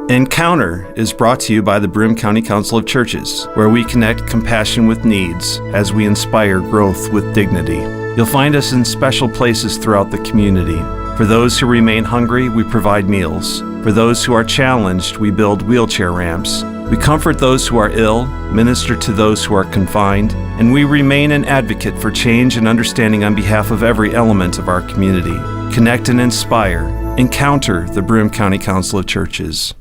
Encounter is brought to you by the Broome County Council of Churches, where we connect compassion with needs as we inspire growth with dignity. You'll find us in special places throughout the community. For those who remain hungry, we provide meals. For those who are challenged, we build wheelchair ramps. We comfort those who are ill, minister to those who are confined, and we remain an advocate for change and understanding on behalf of every element of our community. Connect and inspire. Encounter the Broome County Council of Churches.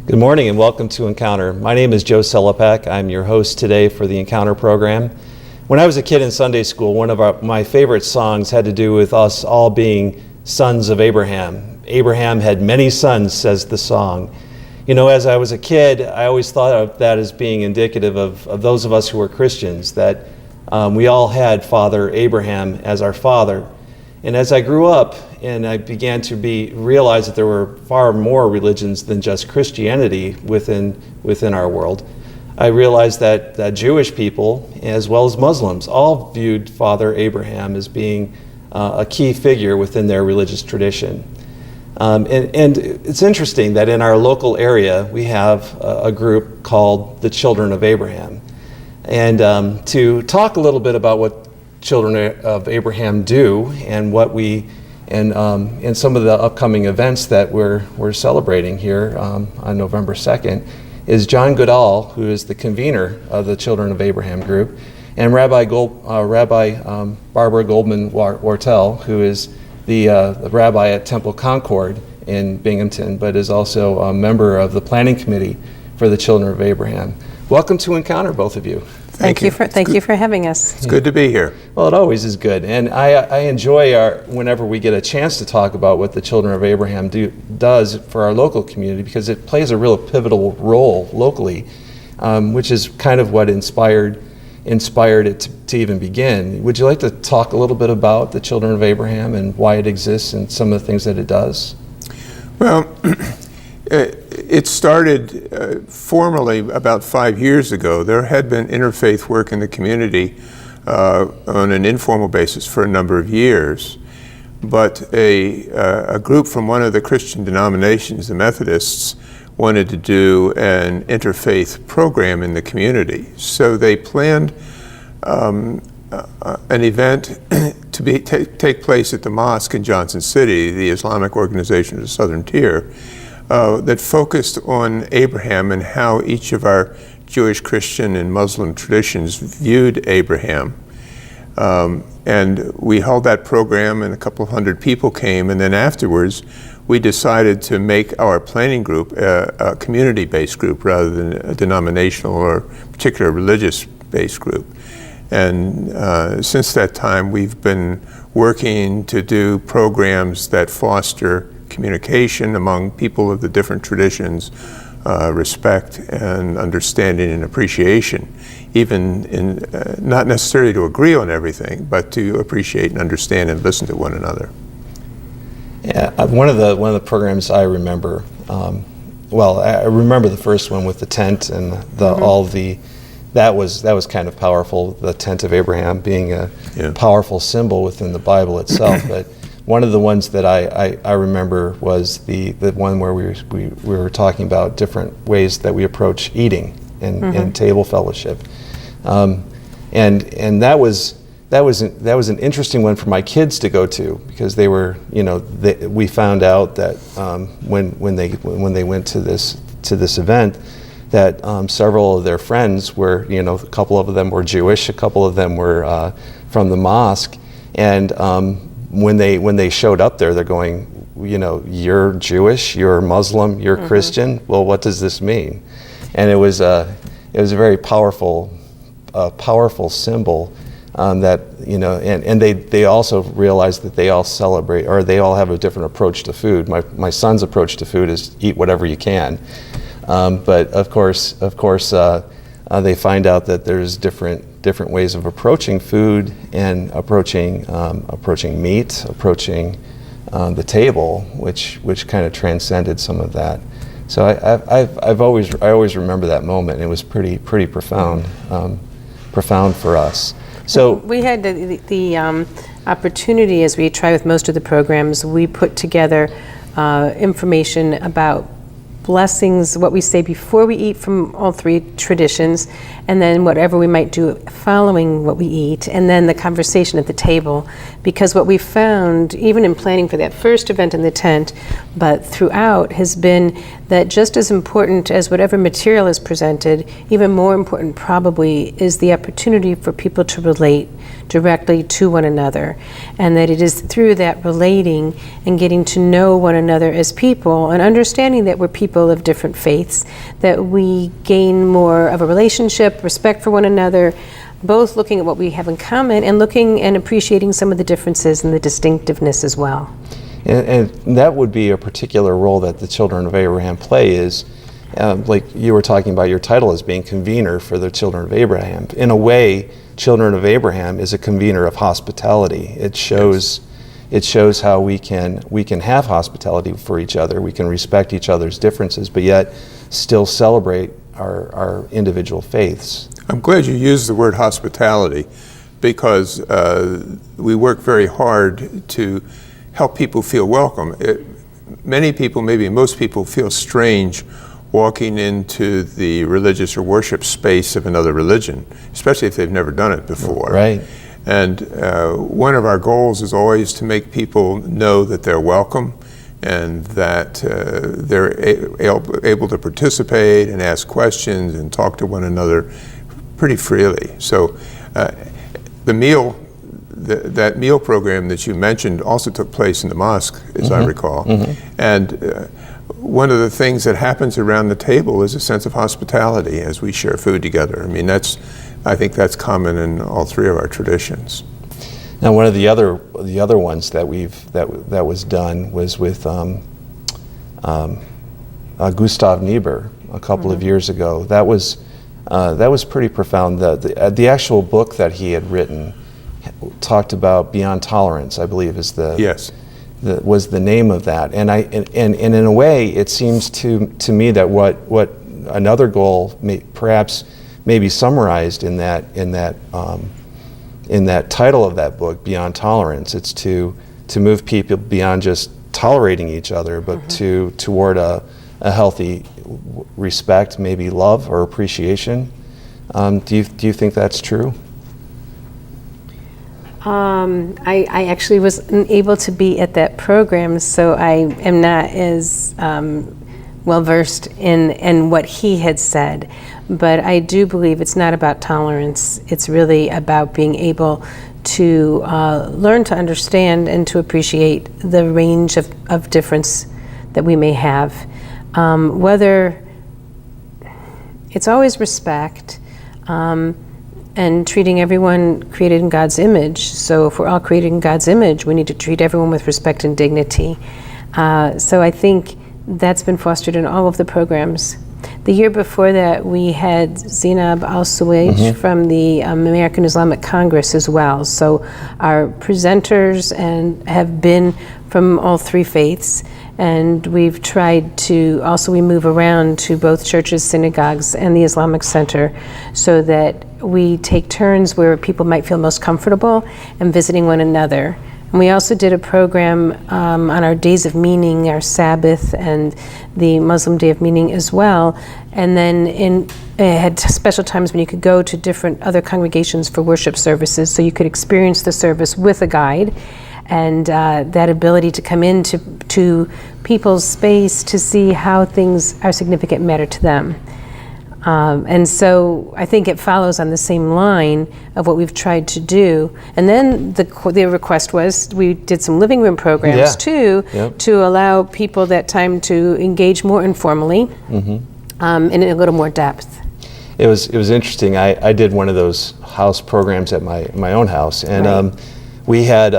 Good morning and welcome to Encounter. My name is Joe Sellepack. I'm your host today for the Encounter program. When I was a kid in Sunday school, one of my favorite songs had to do with us all being sons of Abraham. Abraham had many sons, says the song. You know, as I was a kid, I always thought of that as being indicative of those of us who were Christians, that we all had Father Abraham as our father. And as I grew up and I began to realize that there were far more religions than just Christianity within our world, I realized that Jewish people, as well as Muslims, all viewed Father Abraham as being a key figure within their religious tradition. And it's interesting that in our local area, we have a group called the Children of Abraham. And to talk a little bit about what Children of Abraham do and what and some of the upcoming events that we're celebrating here on November 2nd is John Goodell, who is the convener of the Children of Abraham group, and Rabbi Barbara Goldman-Wartell, who is the rabbi at Temple Concord in Binghamton, but is also a member of the planning committee for the Children of Abraham. Welcome to Encounter, both of you. Thank you for having us. It's good to be here. Well, it always is good, and I enjoy whenever we get a chance to talk about what the Children of Abraham does for our local community, because it plays a real pivotal role locally, which is kind of what inspired it to even begin. Would you like to talk a little bit about the Children of Abraham and why it exists and some of the things that it does? Well, it started formally about 5 years ago. There had been interfaith work in the community on an informal basis for a number of years, but a group from one of the Christian denominations, the Methodists, wanted to do an interfaith program in the community. So they planned an event to take place at the mosque in Johnson City, the Islamic Organization of the Southern Tier, that focused on Abraham and how each of our Jewish, Christian, and Muslim traditions viewed Abraham. And we held that program and a couple of hundred people came, and then afterwards we decided to make our planning group a community-based group rather than a denominational or particular religious-based group. And since that time we've been working to do programs that foster communication among people of the different traditions, respect and understanding and appreciation, even in not necessarily to agree on everything, but to appreciate and understand and listen to one another. Yeah, one of the programs I remember. I remember the first one with the tent and that was kind of powerful. The tent of Abraham being a powerful symbol within the Bible itself, but. One of the ones that I remember was the one where we were talking about different ways that we approach eating and table fellowship, and that was an interesting one for my kids to go to, because they were we found out that when they went to this event that several of their friends were, a couple of them were Jewish, a couple of them were from the mosque, and when they showed up there, they're going, you're Jewish, you're Muslim, you're Christian. Well, what does this mean? And it was a very powerful symbol that and they also realized that they all celebrate, or they all have a different approach to food. My son's approach to food is eat whatever you can, but of course they find out that there's different ways of approaching food and approaching meat, approaching the table, which kind of transcended some of that. So I always remember that moment. It was pretty profound for us. So we had the opportunity, as we try with most of the programs, we put together information about blessings, what we say before we eat from all three traditions, and then whatever we might do following what we eat, and then the conversation at the table. Because what we found, even in planning for that first event in the tent, but throughout, has been that just as important as whatever material is presented, even more important probably is the opportunity for people to relate directly to one another, and that it is through that relating and getting to know one another as people and understanding that we're people of different faiths that we gain more of a relationship, respect for one another, both looking at what we have in common and looking and appreciating some of the differences and the distinctiveness as well. And that would be a particular role that the children of Abraham play is, like you were talking about your title as being convener for the children of Abraham. In a way, children of Abraham is a convener of hospitality. It shows how we can have hospitality for each other. We can respect each other's differences, but yet still celebrate our individual faiths. I'm glad you used the word hospitality, because we work very hard to help people feel welcome. Many people, maybe most people, feel strange walking into the religious or worship space of another religion, especially if they've never done it before. Right. And one of our goals is always to make people know that they're welcome and that they're able to participate and ask questions and talk to one another pretty freely. So that meal program that you mentioned also took place in the mosque, as I recall. And one of the things that happens around the table is a sense of hospitality as we share food together. I mean, I think that's common in all three of our traditions. Now, one of the other ones that that was done was with Gustav Niebuhr a couple of years ago. That was pretty profound. The actual book that he had written talked about Beyond Tolerance, I believe, is was the name of that. And in a way, it seems to me that what another goal perhaps may be summarized in that title of that book, Beyond Tolerance. It's to move people beyond just tolerating each other, but toward a healthy respect, maybe love or appreciation. Do you think that's true? I actually wasn't able to be at that program, so I am not as well versed in what he had said. But I do believe it's not about tolerance. It's really about being able to learn to understand and to appreciate the range of difference that we may have. Whether it's always respect, and treating everyone created in God's image. So if we're all created in God's image, we need to treat everyone with respect and dignity. So I think that's been fostered in all of the programs. The year before that, we had Zainab Al-Suwaij from the American Islamic Congress as well. So our presenters have been from all three faiths, and we've tried to we move around to both churches, synagogues, and the Islamic Center, so that we take turns where people might feel most comfortable in visiting one another. And we also did a program on our days of meaning, our Sabbath, and the Muslim Day of Meaning as well. And then it had special times when you could go to different other congregations for worship services, so you could experience the service with a guide. And that ability to come into people's space to see how things are significant matter to them. And so I think it follows on the same line of what we've tried to do. And then the request was we did some living room programs too, to allow people that time to engage more informally and in a little more depth. It was interesting. I did one of those house programs at my own house, and we had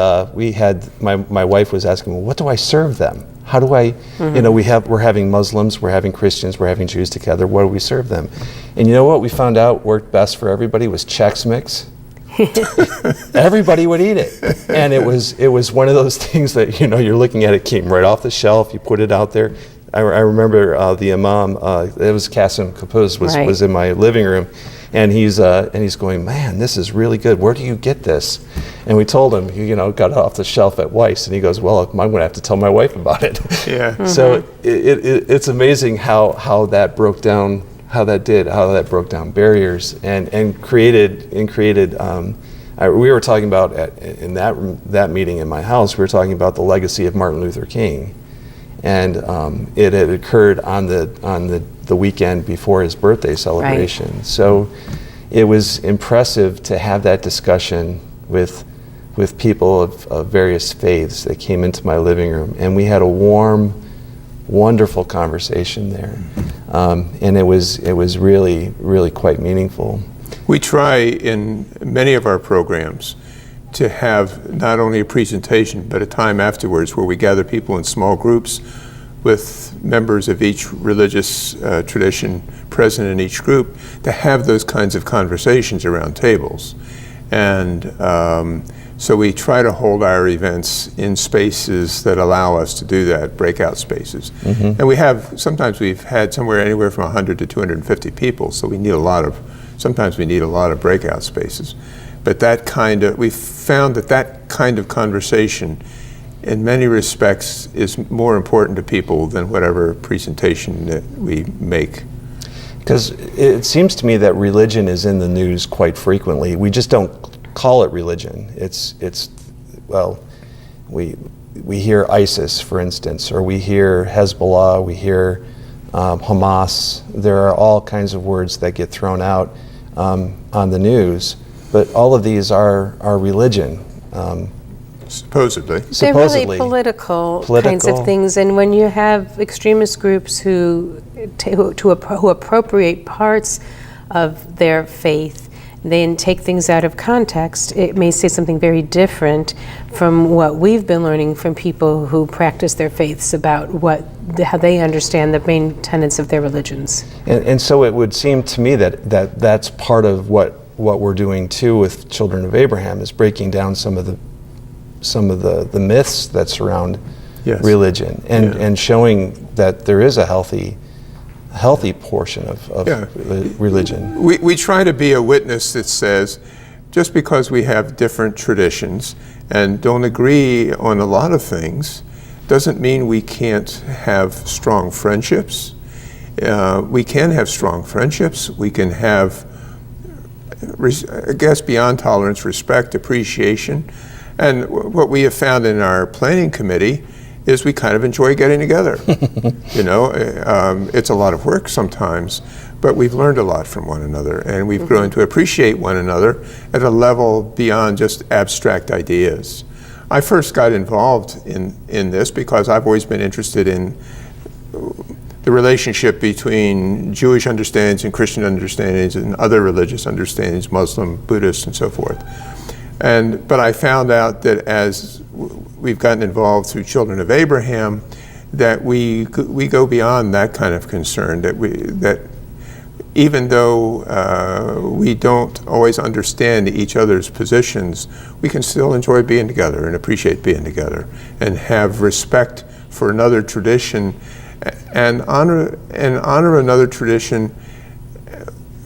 my wife was asking, well, what do I serve them? How do I, we're having Muslims, we're having Christians, we're having Jews together. What do we serve them? And you know what we found out worked best for everybody was Chex Mix. Everybody would eat it, and it was one of those things that you're looking at. It came right off the shelf. You put it out there. I remember the imam. It was Qasim Kapuz was in my living room, And he's going, man, this is really good. Where do you get this? And we told him, got it off the shelf at Weiss. And he goes, well, I'm going to have to tell my wife about it. Yeah. Mm-hmm. So it's amazing how that broke down, how that broke down barriers and created. We were talking about in that meeting in my house. We were talking about the legacy of Martin Luther King, and it had occurred on the weekend before his birthday celebration. Right. So it was impressive to have that discussion with people of various faiths that came into my living room, and we had a warm, wonderful conversation there, and it was really, really quite meaningful. We try in many of our programs to have not only a presentation, but a time afterwards where we gather people in small groups with members of each religious tradition present in each group to have those kinds of conversations around tables. And so we try to hold our events in spaces that allow us to do that, breakout spaces. Mm-hmm. And sometimes we've had anywhere from 100 to 250 people, so sometimes we need a lot of breakout spaces. But we've found that kind of conversation in many respects is more important to people than whatever presentation that we make. Because it seems to me that religion is in the news quite frequently. We just don't call it religion. We hear ISIS, for instance, or we hear Hezbollah, we hear Hamas. There are all kinds of words that get thrown out on the news, but all of these are religion. Supposedly. They're really political kinds of things, and when you have extremist groups who appropriate parts of their faith, then take things out of context, it may say something very different from what we've been learning from people who practice their faiths about how they understand the main tenets of their religions. And so it would seem to me that's part of what we're doing too with Children of Abraham, is breaking down some of the myths that surround religion and showing that there is a healthy portion of religion. We try to be a witness that says, just because we have different traditions and don't agree on a lot of things, doesn't mean we can't have strong friendships. We can have strong friendships. We can have, I guess, beyond tolerance, respect, appreciation. And what we have found in our planning committee is we kind of enjoy getting together. It's a lot of work sometimes, but we've learned a lot from one another, and we've grown to appreciate one another at a level beyond just abstract ideas. I first got involved in this because I've always been interested in the relationship between Jewish understandings and Christian understandings and other religious understandings, Muslim, Buddhist, and so forth. But I found out that as we've gotten involved through Children of Abraham, that we go beyond that kind of concern, that even though we don't always understand each other's positions, we can still enjoy being together and appreciate being together and have respect for another tradition and honor another tradition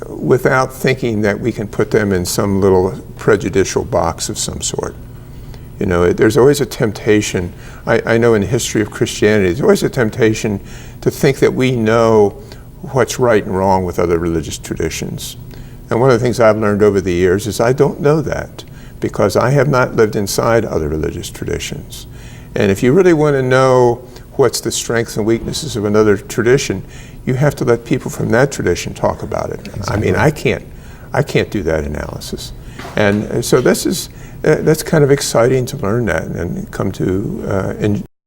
without thinking that we can put them in some little prejudicial box of some sort. There's always a temptation. I know in the history of Christianity, there's always a temptation to think that we know what's right and wrong with other religious traditions. And one of the things I've learned over the years is I don't know that, because I have not lived inside other religious traditions. And if you really want to know what's the strengths and weaknesses of another tradition, you have to let people from that tradition talk about it. Exactly. I mean, I can't do that analysis. And so that's kind of exciting to learn that and come to